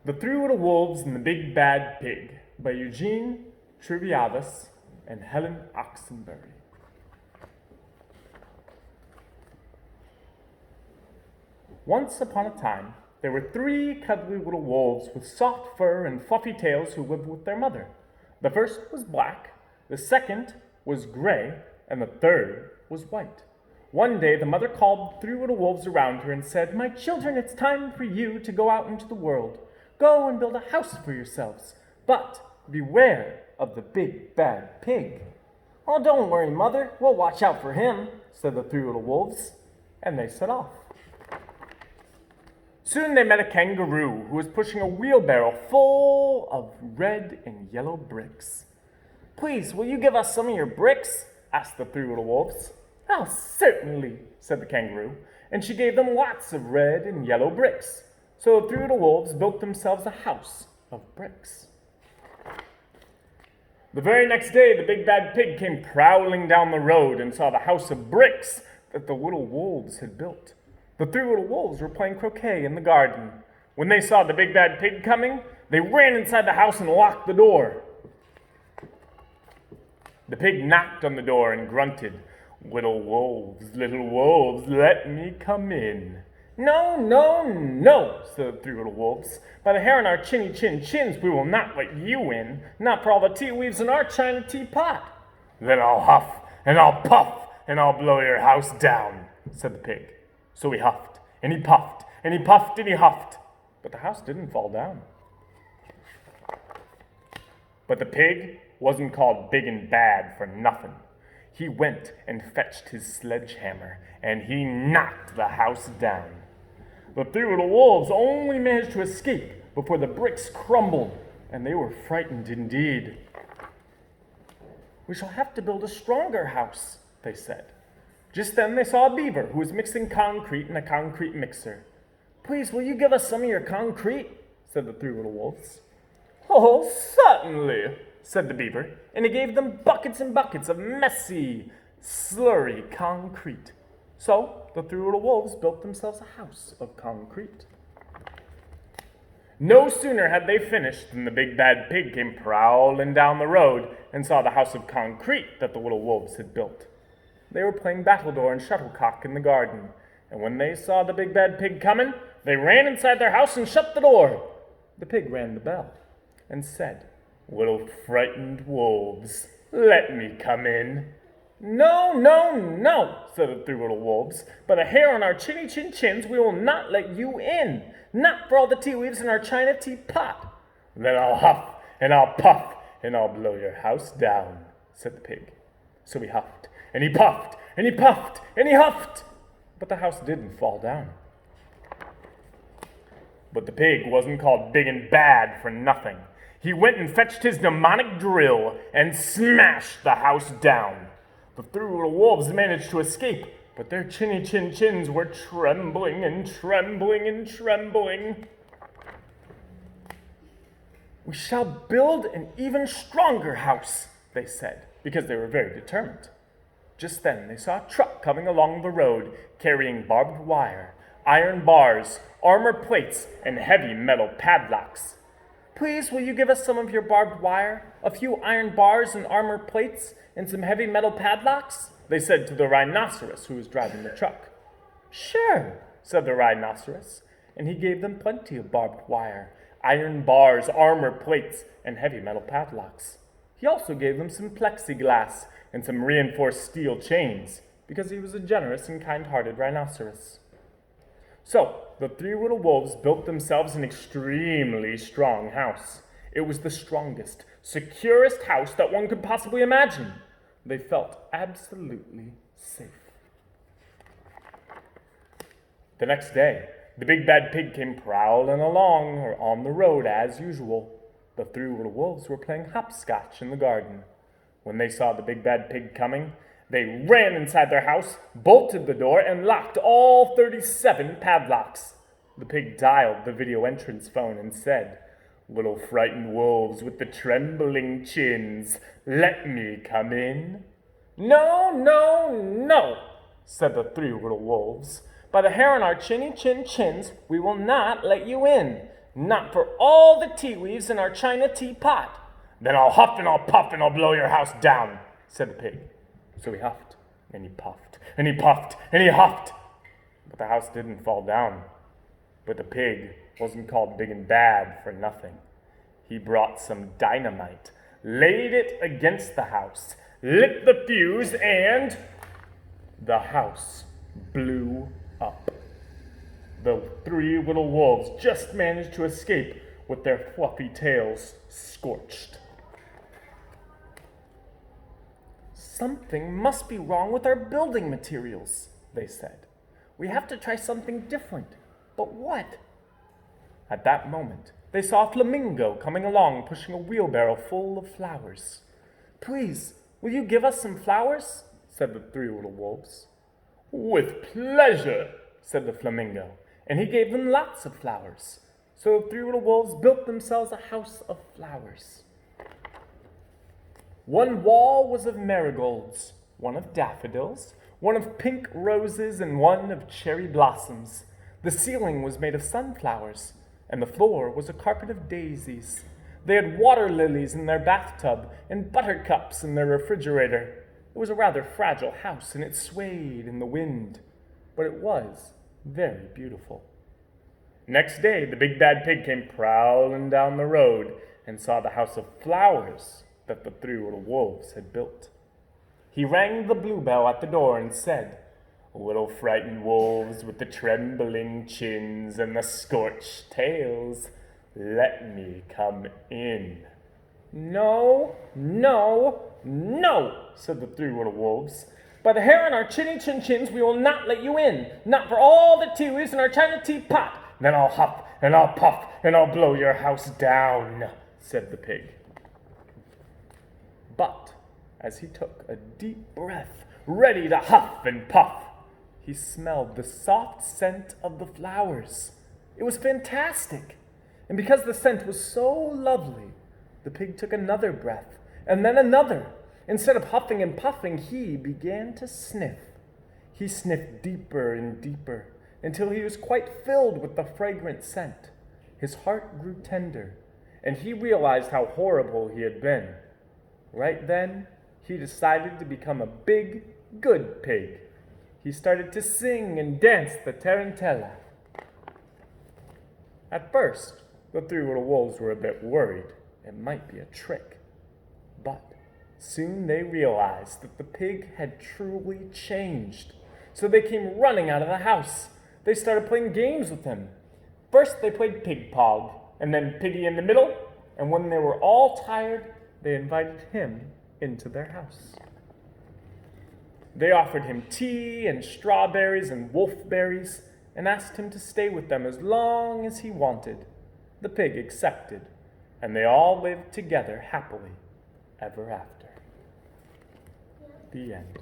The Three Little Wolves and the Big Bad Pig by Eugene, Trivizas, and Helen Oxenbury. Once upon a time, there were three cuddly little wolves with soft fur and fluffy tails who lived with their mother. The first was black, the second was gray, and the third was white. One day, the mother called the three little wolves around her and said, "My children, it's time for you to go out into the world. Go and build a house for yourselves, but beware of the big bad pig." "Oh, don't worry, Mother. We'll watch out for him," said the three little wolves, and they set off. Soon they met a kangaroo who was pushing a wheelbarrow full of red and yellow bricks. "Please, will you give us some of your bricks?" asked the three little wolves. "Oh, certainly," said the kangaroo, and she gave them lots of red and yellow bricks. So the three little wolves built themselves a house of bricks. The very next day, the big bad pig came prowling down the road and saw the house of bricks that the little wolves had built. The three little wolves were playing croquet in the garden. When they saw the big bad pig coming, they ran inside the house and locked the door. The pig knocked on the door and grunted, little wolves, let me come in." "No, no, no," said the three little wolves. "By the hair on our chinny chin chins, we will not let you in, not for all the tea leaves in our china teapot." "Then I'll huff, and I'll puff, and I'll blow your house down," said the pig. So he huffed, and he puffed, and he puffed, and he huffed, but the house didn't fall down. But the pig wasn't called big and bad for nothing. He went and fetched his sledgehammer, and he knocked the house down. The three little wolves only managed to escape before the bricks crumbled, and they were frightened indeed. "We shall have to build a stronger house," they said. Just then they saw a beaver who was mixing concrete in a concrete mixer. "Please, will you give us some of your concrete?" said the three little wolves. "Oh, certainly," said the beaver, and he gave them buckets and buckets of messy, slurry concrete. So the three little wolves built themselves a house of concrete. No sooner had they finished than the big bad pig came prowling down the road and saw the house of concrete that the little wolves had built. They were playing battledore and shuttlecock in the garden, and when they saw the big bad pig coming, they ran inside their house and shut the door. The pig rang the bell and said, "Little frightened wolves, let me come in." "No, no, no," said the three little wolves. "By the hair on our chinny chin chins, we will not let you in, not for all the tea leaves in our china teapot." "Then I'll huff, and I'll puff, and I'll blow your house down," said the pig. So he huffed, and he puffed, and he puffed, and he huffed, but the house didn't fall down. But the pig wasn't called big and bad for nothing. He went and fetched his mnemonic drill and smashed the house down. The three little wolves managed to escape, but their chinny chin chins were trembling and trembling and trembling. "We shall build an even stronger house," they said, because they were very determined. Just then they saw a truck coming along the road carrying barbed wire, iron bars, armor plates, and heavy metal padlocks. "Please, will you give us some of your barbed wire, a few iron bars and armor plates, and some heavy metal padlocks?" they said to the rhinoceros who was driving the truck. "Sure," said the rhinoceros, and he gave them plenty of barbed wire, iron bars, armor plates, and heavy metal padlocks. He also gave them some plexiglass and some reinforced steel chains, because he was a generous and kind-hearted rhinoceros. So the three little wolves built themselves an extremely strong house. It was the strongest, securest house that one could possibly imagine. They felt absolutely safe. The next day, the big bad pig came prowling along or on the road as usual. The three little wolves were playing hopscotch in the garden. When they saw the big bad pig coming, they ran inside their house, bolted the door, and locked all 37 padlocks. The pig dialed the video entrance phone and said, "Little frightened wolves with the trembling chins, let me come in." "No, no, no," said the three little wolves. "By the hair on our chinny chin chins, we will not let you in, Not for all the tea leaves in our china teapot. Then I'll huff and I'll puff and I'll blow your house down, said the pig. So he huffed, and he puffed, and he puffed, and he huffed. But the house didn't fall down. But the pig wasn't called big and bad for nothing. He brought some dynamite, laid it against the house, lit the fuse, and the house blew up. The three little wolves just managed to escape with their fluffy tails scorched. Something must be wrong with our building materials, they said. We have to try something different. But what? At that moment, they saw a flamingo coming along, pushing a wheelbarrow full of flowers. Please, will you give us some flowers? Said the three little wolves. With pleasure, said the flamingo, and he gave them lots of flowers. So the three little wolves built themselves a house of flowers. One wall was of marigolds, one of daffodils, one of pink roses, and one of cherry blossoms. The ceiling was made of sunflowers, and the floor was a carpet of daisies. They had water lilies in their bathtub and buttercups in their refrigerator. It was a rather fragile house, and it swayed in the wind, but it was very beautiful. Next day, the big bad pig came prowling down the road and saw the house of flowers that the three little wolves had built. He rang the bluebell at the door and said, Little frightened wolves with the trembling chins and the scorched tails, let me come in. No, no, no, said the three little wolves. By the hair on our chinny chin chins, we will not let you in, not for all the tea leaves in our china teapot. Then I'll huff and I'll puff and I'll blow your house down, said the pig. But as he took a deep breath, ready to huff and puff, he smelled the soft scent of the flowers. It was fantastic. And because the scent was so lovely, the pig took another breath, and then another. Instead of huffing and puffing, he began to sniff. He sniffed deeper and deeper, until he was quite filled with the fragrant scent. His heart grew tender, and he realized how horrible he had been. Right then, he decided to become a big, good pig. He started to sing and dance the tarantella. At first, the three little wolves were a bit worried. It might be a trick. But soon they realized that the pig had truly changed. So they came running out of the house. They started playing games with him. First they played pig pog, and then piggy in the middle, and when they were all tired, they invited him into their house. They offered him tea and strawberries and wolfberries and asked him to stay with them as long as he wanted. The pig accepted, and they all lived together happily ever after. The end.